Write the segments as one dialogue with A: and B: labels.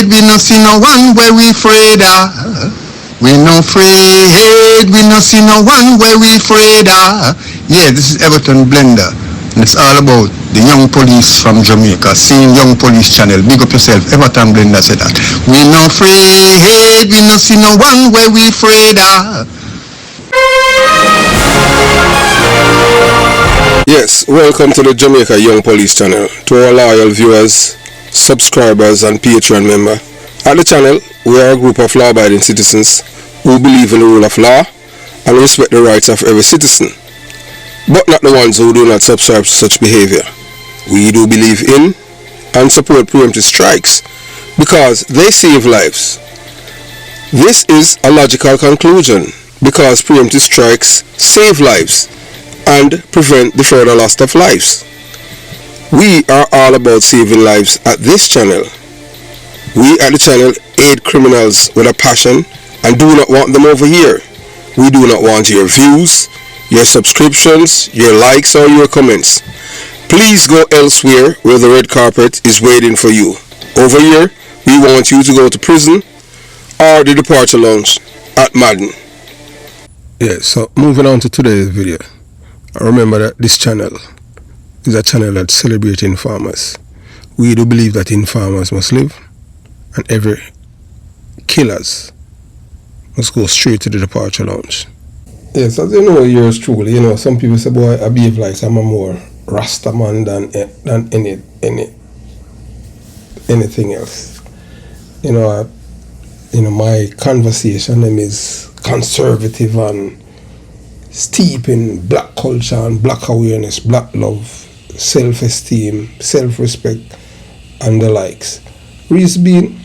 A: afraid, we no see no one where we afraid of. We no afraid, we no see no one where we afraid of. Yeah, this is Everton Blender. And it's all about the young police from Jamaica, seeing Young Police Channel. Big up yourself, Everton Blender said that. We no afraid, we no see no one where we afraid of.
B: Yes, welcome to the Jamaica Young Police Channel. To our loyal viewers, subscribers and Patreon member. At the channel, we are a group of law-abiding citizens who believe in the rule of law and respect the rights of every citizen, but not the ones who do not subscribe to such behavior. We do believe in and support preemptive strikes because they save lives. This is a logical conclusion because preemptive strikes save lives and prevent the further loss of lives. We are all about saving lives at this channel. We at the channel aid criminals with a passion and do not want them over here. We do not want your views, your subscriptions, your likes or your comments. Please go elsewhere where the red carpet is waiting for you. Over here, we want you to go to prison or the departure lounge at Madden. Yeah, so moving on to today's video. Remember that this channel is a channel that celebrates informers. We do believe that informers must live and every killers must go straight to the departure lounge. Yes, as you know, yours truly, some people say, boy, I behave like I'm a more Rasta man than anything else. My conversation is conservative and steep in black culture and black awareness, black love, self-esteem, self-respect, and the likes. Reason being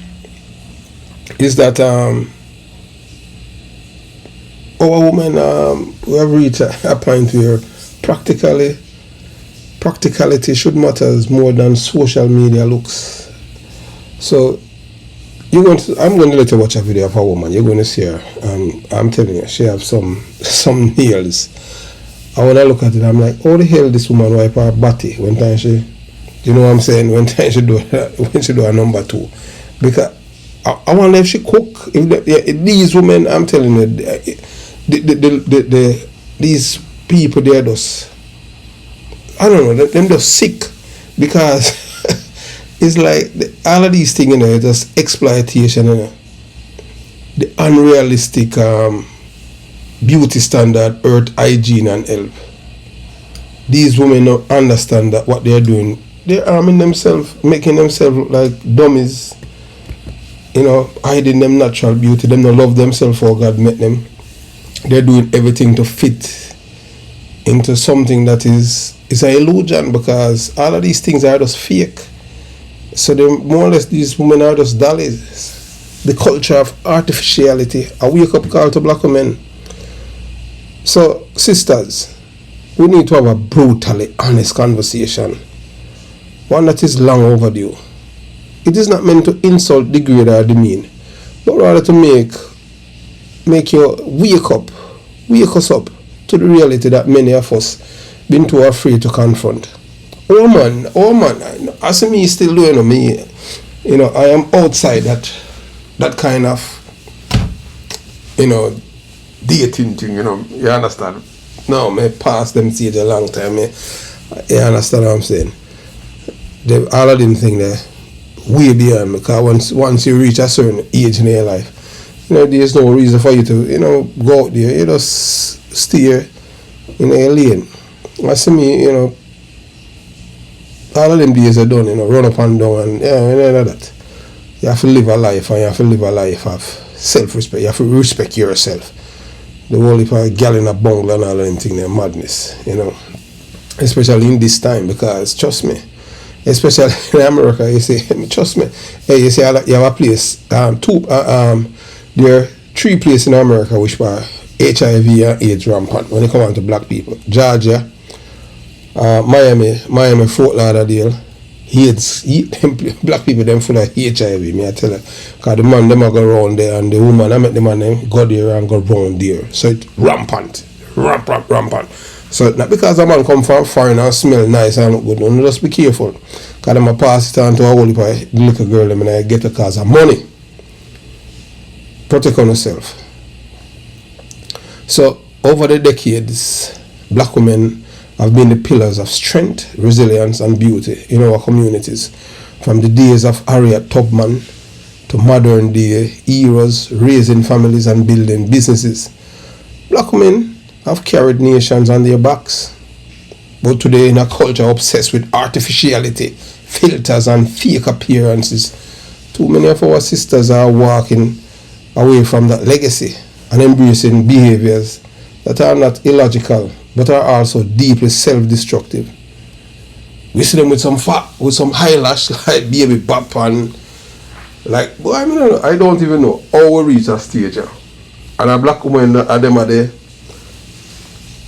B: is that our women, we have reached a point where practicality should matter more than social media looks. So I'm going to let you watch a video of a woman. You're going to see her. I'm telling you, she have some nails. And when I look at it, I'm like, how the hell this woman wipe her body when time she, you know what I'm saying, when time she do a number 2. Because I wonder if she cook. These women, I'm telling you, these people, they're just, I don't know, they're just sick. Because it's like all of these things, just exploitation, the unrealistic beauty standard, earth, hygiene, and health. These women don't understand that what they're doing. They're arming themselves, making themselves look like dummies, hiding them natural beauty. Them don't love themselves for God made them. They're doing everything to fit into something that is an illusion, because all of these things are just fake. So they more or less, these women are just dollies. The culture of artificiality, a wake-up call to black women. So, sisters, we need to have a brutally honest conversation. One that is long overdue. It is not meant to insult, degrade, or demean, but rather to make you wake us up to the reality that many of us been too afraid to confront. Oh man, as me still doing me, I am outside that kind of, dating thing, you understand? No, me past them stage a long time, you understand what I'm saying? All of them things there, way beyond, because once you reach a certain age in your life, there's no reason for you to, go out there, you just stay in your lane. I see me, all of them days are done, run up and down, and that. You have to live a life, and you have to live a life of self-respect. You have to respect yourself. The whole if a gal in a bungle and all of them things, they're madness, Especially in this time, because trust me, especially in America, you say, trust me. Hey, you say you have a place, there are 3 places in America which are HIV and AIDS rampant when it comes to black people. Georgia, Miami, Fort Lauderdale, black people them full of HIV, me I tell you. Because the man them a go around there and the woman I met the man them go there and go around there. So it's rampant. So not because a man come from foreign and smell nice and look good, no, just be careful. Because I'm a pass it on to a whole little girl and I get a cause of money. Protect on yourself. So over the decades, black women have been the pillars of strength, resilience and beauty in our communities. From the days of Harriet Tubman to modern day eras, raising families and building businesses. Black women have carried nations on their backs. But today, in a culture obsessed with artificiality, filters and fake appearances, too many of our sisters are walking away from that legacy and embracing behaviors that are not illogical but are also deeply self-destructive. We see them with some fat, with some eyelash like baby bop and like, boy, I don't even know how we reach a stage. And a black woman at them are there.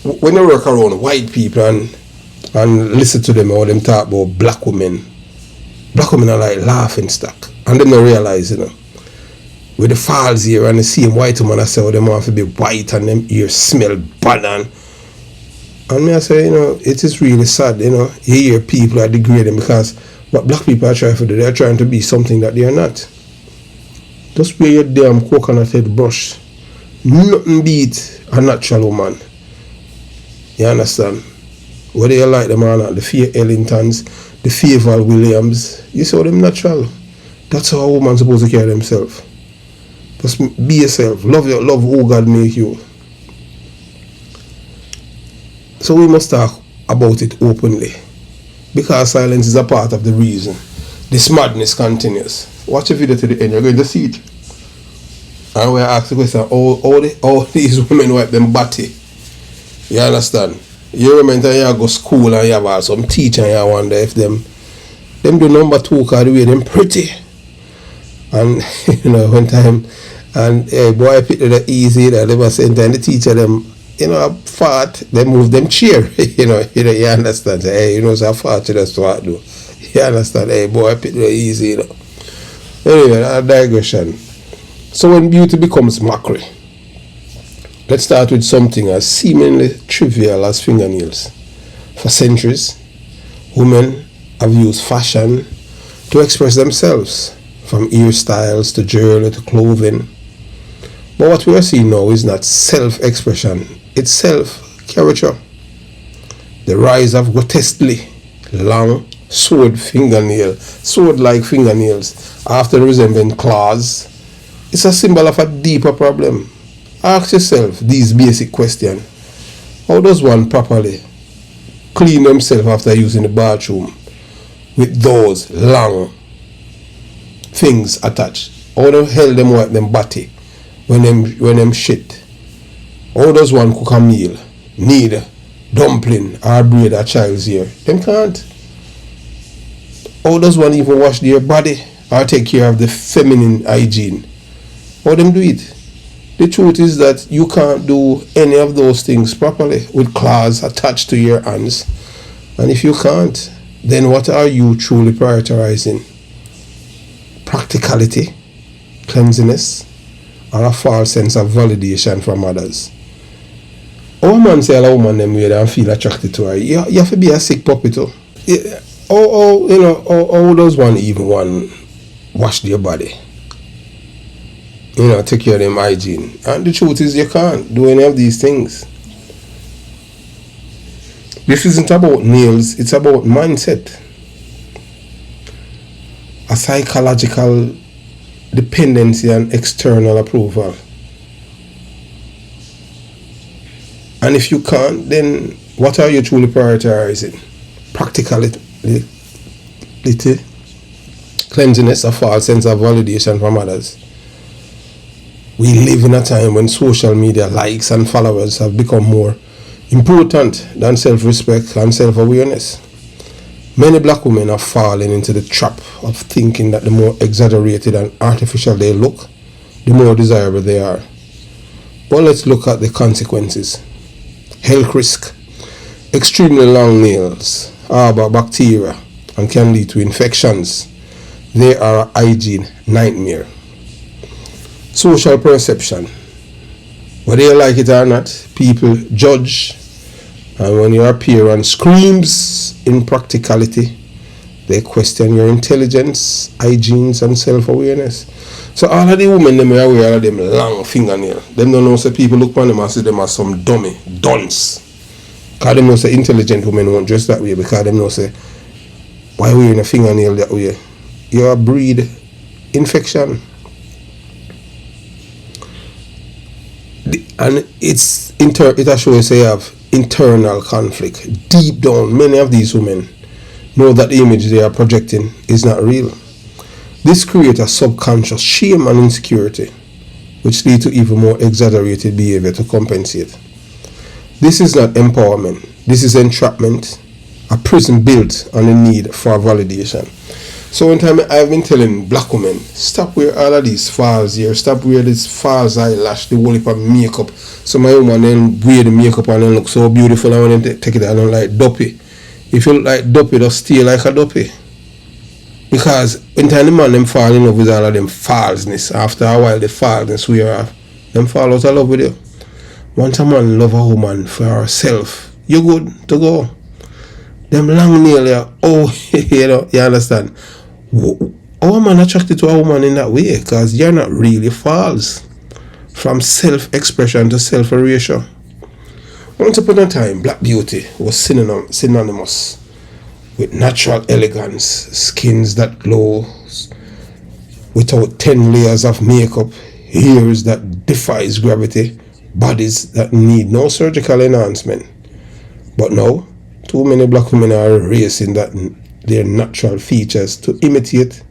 B: When you work around white people and listen to them how them talk about black women are like laughing stock. And them don't realize, with the falls here and the same white woman I say, them want to be white and them ears smell bad and me I say, it is really sad, you hear people are degrading because what black people are trying to do, they're trying to be something that they are not. Just wear your damn coconut head brush. Nothing beat a natural woman. You understand? Whether you like them or not, the Faye Ellingtons, the Favour Williams, you saw them natural. That's how a woman's supposed to carry themselves. Just be yourself. Love who God make you. So we must talk about it openly. Because silence is a part of the reason this madness continues. Watch the video to the end, you're going to see it. And we ask the question, all these women wipe them body. You understand? You remember you go school and you have some teacher and you wonder if them do number 2 because the way them pretty. And one time, and boy I picked it easy that they was saying time the teacher them, fart, they move them chair. you understand? Hey, so I fart that's what I do. You understand? Hey boy I picked it easy, Anyway, a digression. So when beauty becomes mockery, let's start with something as seemingly trivial as fingernails. For centuries, women have used fashion to express themselves, from hairstyles to jewelry to clothing. But what we are seeing now is not self-expression, it's self-caricature. The rise of grotesquely long sword-like fingernails, often resembling claws, is a symbol of a deeper problem. Ask yourself these basic questions. How does one properly clean themselves after using the bathroom with those long things attached? How the hell them wipe them body when them shit? How does one cook a meal, knead dumpling or braid a child's ear? Them can't. How does one even wash their body or take care of the feminine hygiene? How them do it? The truth is that you can't do any of those things properly with claws attached to your hands. And if you can't, then what are you truly prioritizing? Practicality, cleanliness, or a false sense of validation from others? How a man say a woman them way and feel attracted to her? You have to be a sick puppy too. How does one even wash their body? Take care of them hygiene. And the truth is you can't do any of these things. This isn't about nails, it's about mindset. A psychological dependency on external approval. And if you can't, then what are you truly prioritizing? Practicality, cleanliness, a false sense of validation from others. We live in a time when social media likes and followers have become more important than self-respect and self-awareness. Many black women are falling into the trap of thinking that the more exaggerated and artificial they look, the more desirable they are. But let's look at the consequences. Health risk. Extremely long nails harbor bacteria and can lead to infections. They are a hygiene nightmare. Social perception. Whether you like it or not, people judge And when your appearance screams impracticality, they question your intelligence, hygiene, and self-awareness. So all of the women them wear all of them long fingernails. Them don't know say people look upon them and see them as some dunce. Because them know say intelligent women won't dress that way, because them know say why wearing a fingernail that way? You're a breed infection. And it shows say you have internal conflict. Deep down, many of these women know that the image they are projecting is not real. This creates a subconscious shame and insecurity, which lead to even more exaggerated behavior to compensate. This is not empowerment. This is entrapment, a prison built on the need for validation. So one time I've been telling black women, stop wear all of these false hair, stop wear this false eyelash, the whole heap of makeup. So my woman then wear the makeup and then look so beautiful, and when they take it, I don't like dopey. If you look like dopey, just stay like a dopey. Because when time the man them fall in love with all of them falseness, after a while the falseness wear off, them fall out of love with you. Once a man love a woman for herself, you good to go. Them long nail, you understand? How a man attracted to a woman in that way? Because you're not really false. From self-expression to self-erasure. Once upon a time, black beauty was synonymous with natural elegance, skins that glow without 10 layers of makeup, hairs that defies gravity, bodies that need no surgical enhancement. But now, too many black women are erasing their natural features to imitate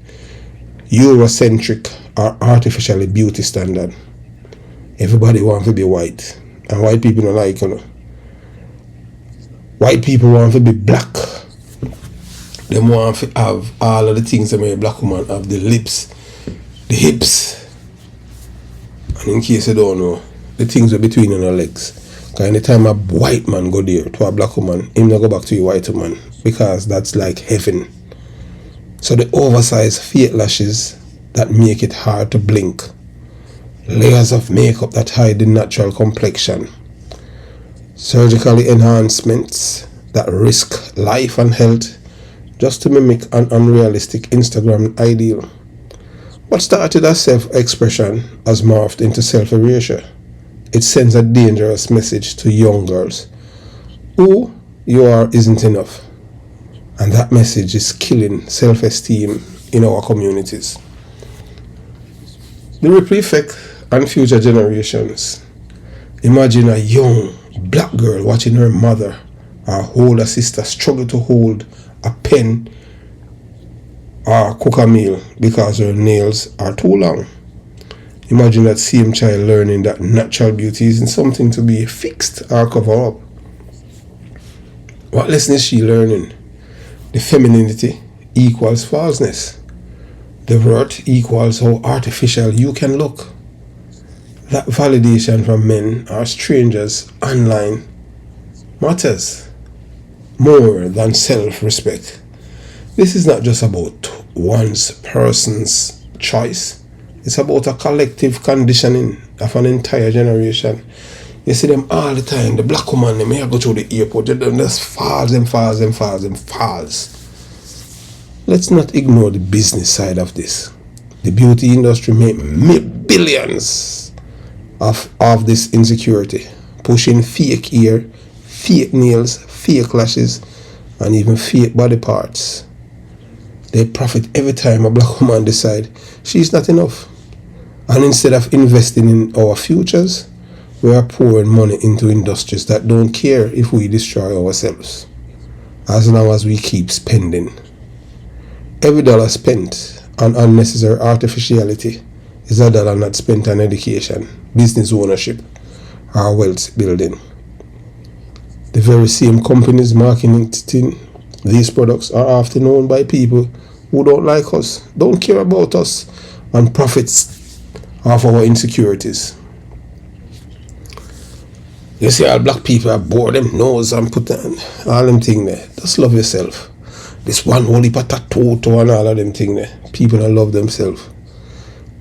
B: Eurocentric or artificially beauty standard. Everybody wants to be white, and white people don't like it. White people want to be black. They want to have all of the things that make a black woman have: the lips, the hips, and in case you don't know, the things are between her legs. Because anytime a white man go there to a black woman, him not go back to a white woman, because that's like heaven. So the oversized fake lashes that make it hard to blink, layers of makeup that hide the natural complexion, surgical enhancements that risk life and health just to mimic an unrealistic Instagram ideal. What started as self-expression has morphed into self-erasure. It sends a dangerous message to young girls. Who you are isn't enough. And that message is killing self-esteem in our communities. The ripple effect on future generations. Imagine a young black girl watching her mother or older sister struggle to hold a pen or cook a meal because her nails are too long. Imagine that same child learning that natural beauty isn't something to be fixed or covered up. What lesson is she learning? The femininity equals falseness. The worth equals how artificial you can look. That validation from men or strangers online matters more than self-respect. This is not just about one's person's choice. It's about a collective conditioning of an entire generation. You see them all the time. The black woman, they may go through the airport, they just falls. Let's not ignore the business side of this. The beauty industry make billions of this insecurity, pushing fake hair, fake nails, fake lashes, and even fake body parts. They profit every time a black woman decide she's not enough. And instead of investing in our futures, we are pouring money into industries that don't care if we destroy ourselves, as long as we keep spending. Every dollar spent on unnecessary artificiality is a dollar not spent on education, business ownership, or wealth building. The very same companies marketing these products are often owned by people who don't like us, don't care about us, and profits off our insecurities. You see all black people are bored them nose and put all them thing there. Just love yourself. This one whole heap of tattoo and all of them thing there. People don't love themselves.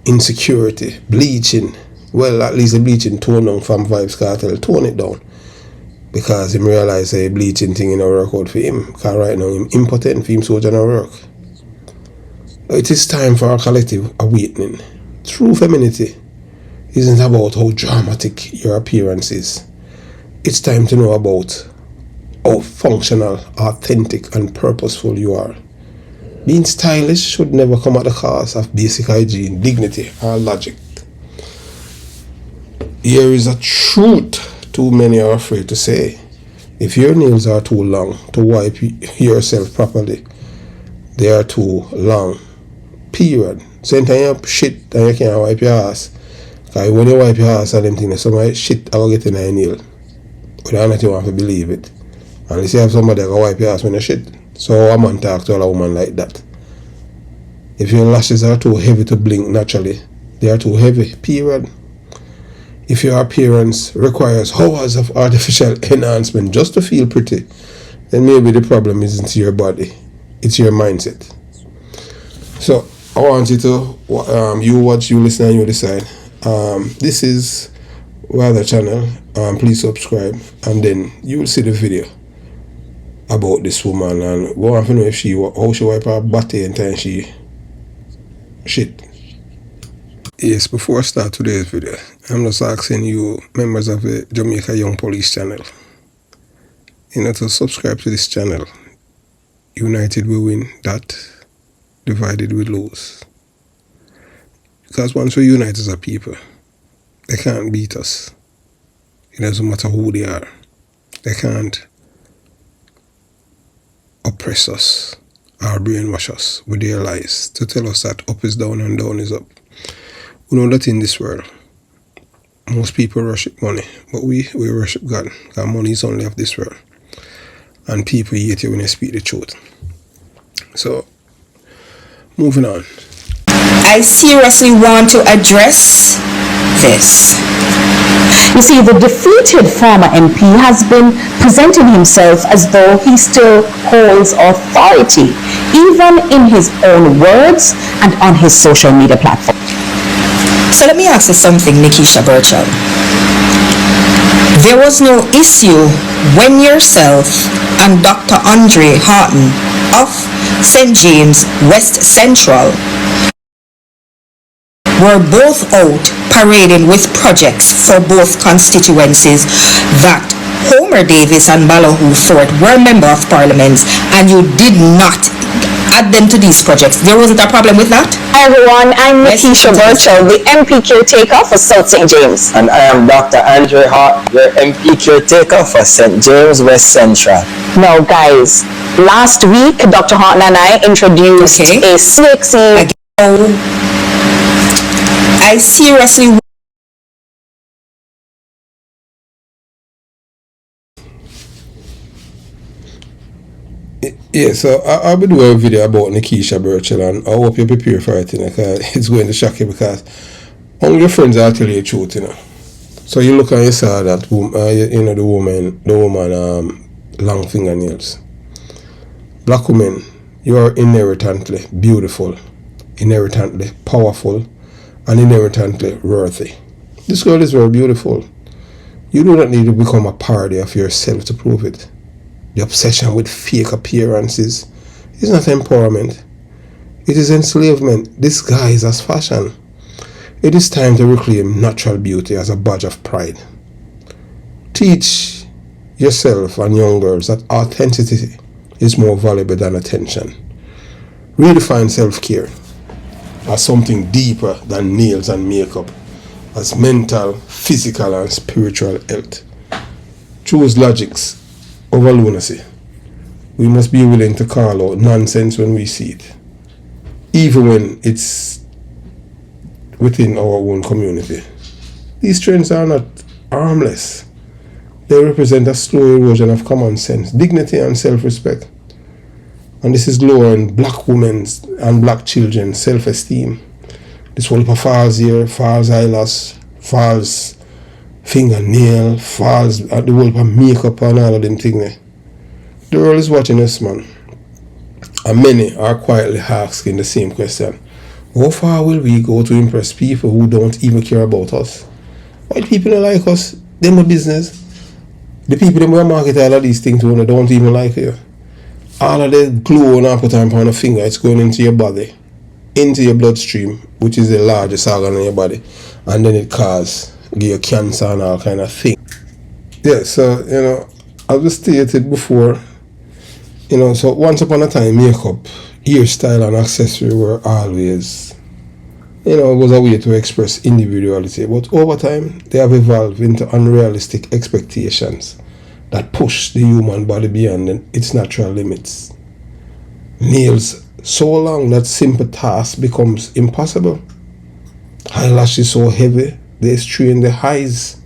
B: Insecurity, bleaching. Well, at least the bleaching tone down from Vibes Cartel. Tone it down. because him realize a bleaching thing in a work out for him. Because right now him impotent for him soldier no work. It is time for a collective awakening. True femininity isn't about how dramatic your appearance is. It's time to know about how functional, authentic, and purposeful you are. Being stylish should never come at the cost of basic hygiene, dignity, or logic. Here is a truth too many are afraid to say. If your nails are too long to wipe yourself properly, they are too long. Period. Same time you shit and you can't wipe your ass. Because when you wipe your ass and them things, some shit will get in your nail. Whether or not you want to believe it. Unless you have somebody that can wipe your ass when you shit. So a man talk to a woman like that. If your lashes are too heavy to blink naturally, they are too heavy. Period. If your appearance requires hours of artificial enhancement just to feel pretty, then maybe the problem isn't your body. It's your mindset. So I want you to you watch, you listen, and you decide. This is Weather channel. Please subscribe, and then you will see the video about this woman, and we want to know if how she wipe her body and time she shit. Yes, before I start today's video, I'm just asking you, members of the Jamaica Young Police channel, to subscribe to this channel. United we win, that divided we lose. Because once we unite as a people, they can't beat us. It doesn't matter who they are. They can't oppress us or brainwash us with their lies to tell us that up is down and down is up. We know that in this world, most people worship money, but we worship God. Because money is only of this world. And people hate you when you speak the truth. So, moving on.
C: I seriously want to address this.
D: You see, the defeated former MP has been presenting himself as though he still holds authority, even in his own words and on his social media platform.
C: So let me ask you something, Nikisha Burchell. There was no issue when yourself and Dr. Andre Horton of St. James West Central were both out parading with projects for both constituencies that Homer Davis and Ballohu Fort were Member of Parliament, and you did not add them to these projects. There wasn't a problem with that?
D: Hi everyone, I'm Nikisha Burchell, the MP caretaker for South St. James.
E: And I am Dr. Andre Hart, your MP caretaker for St. James West Central.
D: Now guys, last week Dr. Horton and I introduced a CXE.
C: I seriously
B: Yeah, so I'll be doing a video about Nikisha Burchell, and I hope you prepare for it, because it's going to shock you, because only your friends are telling you the truth, So you look and you saw that, the woman, long fingernails. Black women, you are inherently beautiful, inherently powerful, and inherently worthy. This girl is very beautiful. You do not need to become a parody of yourself to prove it. The obsession with fake appearances is not empowerment. It is enslavement disguised as fashion. It is time to reclaim natural beauty as a badge of pride. Teach yourself and young girls that authenticity is more valuable than attention. Redefine self-care as something deeper than nails and makeup, as mental, physical, and spiritual health. Choose logics over lunacy. We must be willing to call out nonsense when we see it, even when it's within our own community. These trends are not harmless. They represent a slow erosion of common sense, dignity, and self-respect. And this is lowering black women's and black children's self-esteem. This whole false hair, false eyelash, false fingernail, false the whole makeup and all of them things. The world is watching us, man. And many are quietly asking the same question. How far will we go to impress people who don't even care about us? White people don't like us, them a business. The people that market all of these things when they don't even like you. All of the glue and put on a finger, it's going into your body, into your bloodstream, which is the largest organ in your body, and then it give you cancer and all kind of thing. Yeah, so as we stated before, so once upon a time, makeup, hairstyle, and accessory were always, it was a way to express individuality. But over time, they have evolved into unrealistic expectations that push the human body beyond its natural limits. Nails so long that simple task becomes impossible. Eyelashes so heavy they strain the eyes.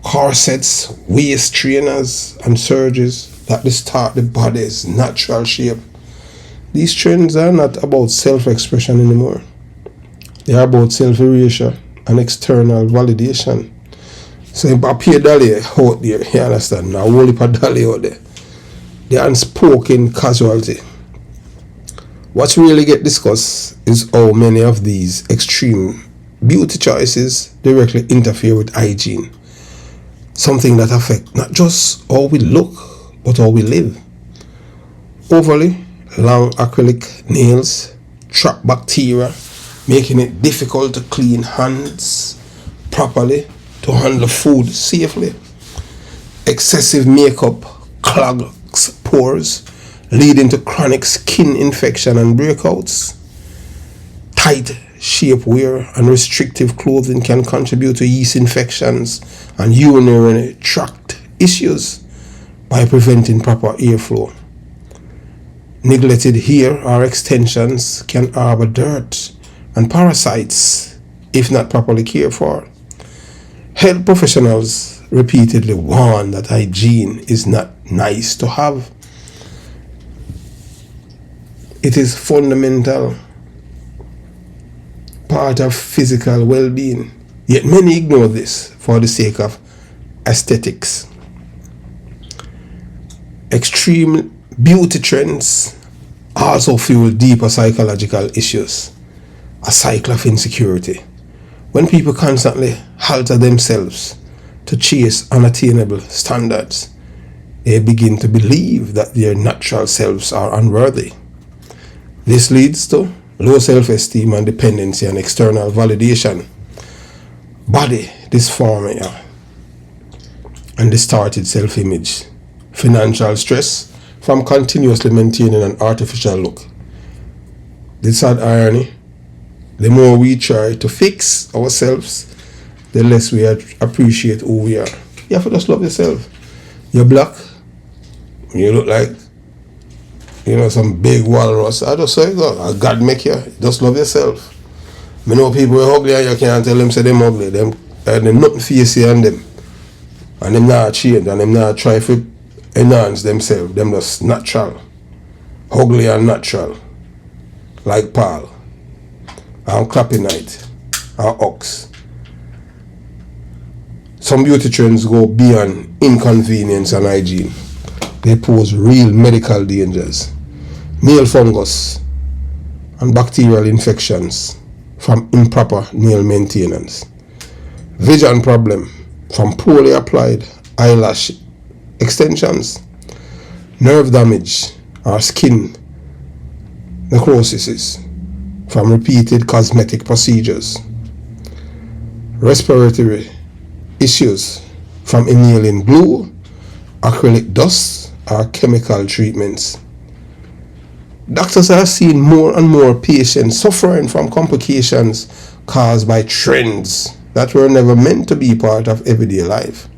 B: Corsets, waist trainers, and surgeries that distort the body's natural shape. These trends are not about self-expression anymore. They are about self-erasure and external validation. So if I pay dolly out there, you understand? Now whole heap of dolly out there. The unspoken casualty. What really get discussed is how many of these extreme beauty choices directly interfere with hygiene. Something that affects not just how we look, but how we live. Overly long acrylic nails trap bacteria, making it difficult to clean hands properly, to handle food safely. Excessive makeup clogs pores, leading to chronic skin infection and breakouts. Tight shapewear and restrictive clothing can contribute to yeast infections and urinary tract issues by preventing proper airflow. Neglected hair or extensions can harbor dirt and parasites if not properly cared for. Health professionals repeatedly warn that hygiene is not nice to have. It is fundamental part of physical well-being. Yet many ignore this for the sake of aesthetics. Extreme beauty trends also fuel deeper psychological issues. A cycle of insecurity. When people constantly alter themselves to chase unattainable standards, they begin to believe that their natural selves are unworthy. This leads to low self-esteem and dependency on external validation, body dysmorphia, and distorted self-image, financial stress from continuously maintaining an artificial look. The sad irony, the more we try to fix ourselves, the less we appreciate who we are. You have to just love yourself. You're black, you look like some big walrus. I just say, God make you. Just love yourself. I know people are ugly and you can't tell them say them ugly. Them nothing facey on them. And them not change and them not try to enhance themselves. Them just natural. Ugly and natural. Like Paul. And Clappy Night. And Ox. Some beauty trends go beyond inconvenience and hygiene. They pose real medical dangers. Nail fungus and bacterial infections from improper nail maintenance. Vision problem from poorly applied eyelash extensions. Nerve damage or skin necrosis from repeated cosmetic procedures. Respiratory issues from inhaling glue, acrylic dust, or chemical treatments. Doctors are seeing more and more patients suffering from complications caused by trends that were never meant to be part of everyday life.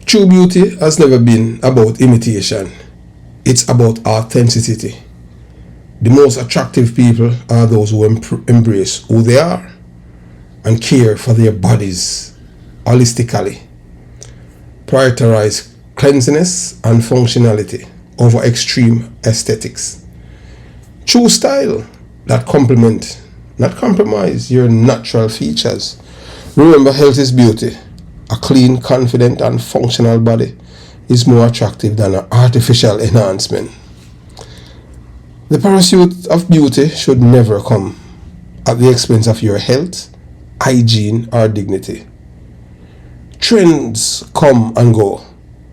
B: True beauty has never been about imitation. It's about authenticity. The most attractive people are those who embrace who they are and care for their bodies holistically. Prioritize cleanliness and functionality over extreme aesthetics. True style that complement, not compromise your natural features. Remember, health is beauty. A clean, confident, and functional body is more attractive than an artificial enhancement. The pursuit of beauty should never come at the expense of your health, hygiene, or dignity. Trends come and go,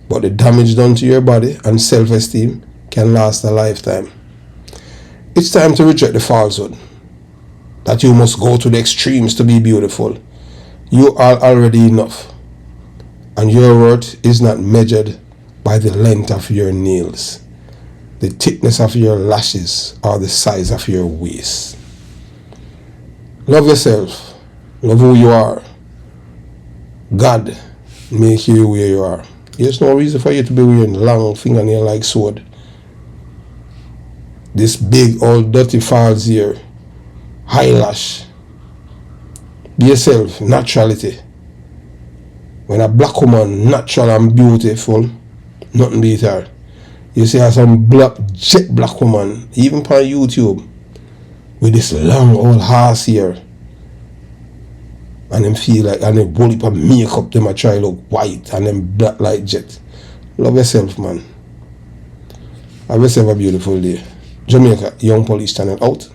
B: but the damage done to your body and self-esteem can last a lifetime. It's time to reject the falsehood that you must go to the extremes to be beautiful. You are already enough, and your worth is not measured by the length of your nails, the thickness of your lashes, or the size of your waist. Love yourself. Love who you are. God make you where you are. There's no reason for you to be wearing long fingernail like sword. This big old dirty falls here. Eyelash. Be yourself. Naturality. When a black woman natural and beautiful, nothing beat her. You see some jet black woman, even on YouTube, with this long old horse here, and them feel like, and them bully up makeup, them a try look white, and them black like jet. Love yourself, man. Have yourself a beautiful day. Jamaica Young Police Channel out.